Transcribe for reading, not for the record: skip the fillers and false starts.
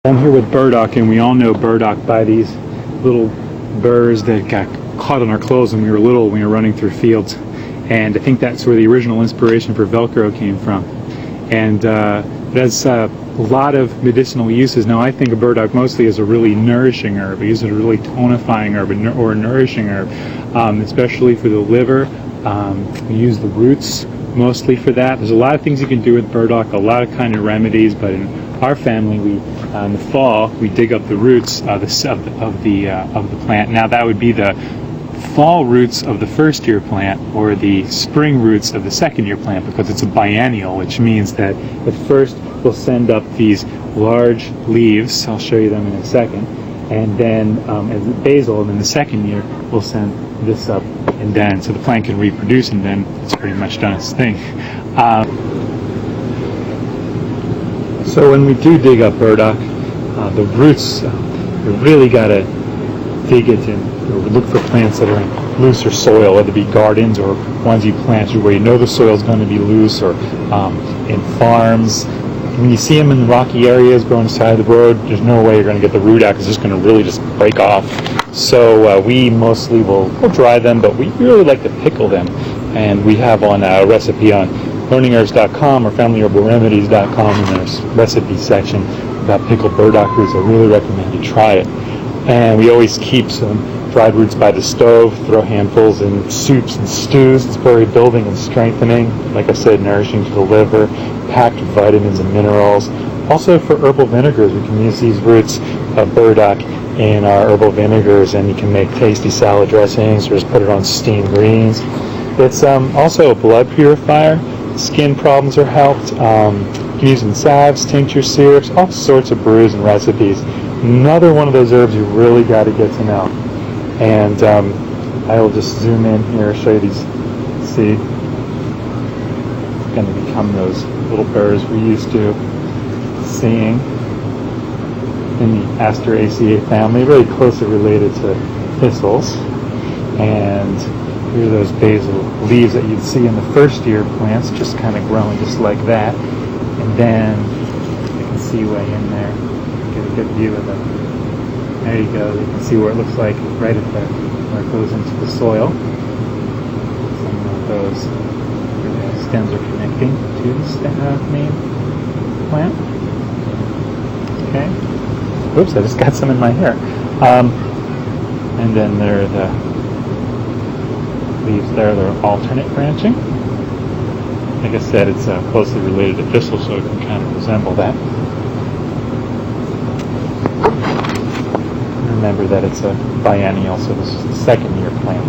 I'm here with burdock, and we all know burdock by these little burrs that got caught on our clothes when we were little, when we were running through fields. And I think that's where the original inspiration for Velcro came from. And it has a lot of medicinal uses. Now, I think of burdock mostly as a really nourishing herb. We use it as a really tonifying herb or a nourishing herb, especially for the liver. We use the roots mostly for that. There's a lot of things you can do with burdock, a lot of kind of remedies, but in our family, in the fall, we dig up the roots of the plant. Now, that would be the fall roots of the first year plant or the spring roots of the second year plant, because it's a biennial, which means that at first we'll send up these large leaves. I'll show you them in a second. And then as basil, and in the second year we'll send this up, and then so the plant can reproduce, and then it's pretty much done its thing. So when we do dig up burdock, the roots, we really got to dig it in, or look for plants that are in looser soil, whether it be gardens or ones you plant where you know the soil is going to be loose, or in farms. When you see them in rocky areas growing beside the road, there's no way you're going to get the root out, because it's just going to really just break off. So we mostly will dry them, but we really like to pickle them. And we have on a recipe on learningherbs.com or familyherbalremedies.com, in there's recipe section about pickled burdock roots. I really recommend you try it. And we always keep some dried roots by the stove, throw handfuls in soups and stews. It's very building and strengthening. Like I said, nourishing to the liver, packed with vitamins and minerals. Also for herbal vinegars, we can use these roots of burdock in our herbal vinegars, and you can make tasty salad dressings, or just put it on steamed greens. It's also a blood purifier. Skin problems are helped. You can use in salves, tinctures, syrups, all sorts of brews and recipes. Another one of those herbs you really got to get to know. And I will just zoom in here, show you these. See, it's going to become those little burrs we used to seeing in the Asteraceae family, really closely related to thistles. And here are those basil leaves that you'd see in the first year plants, just kind of growing just like that. And then you can see way in there, get a good view of them. There you go. You can see where it looks like right at the where it goes into the soil. Some of those where the stems are connecting to the main plant. Okay. Oops! I just got some in my hair. And then there are the leaves there. They're alternate branching. Like I said, it's closely related to thistle, so it can kind of resemble that. Remember that it's a biennial, so this is the second year plant.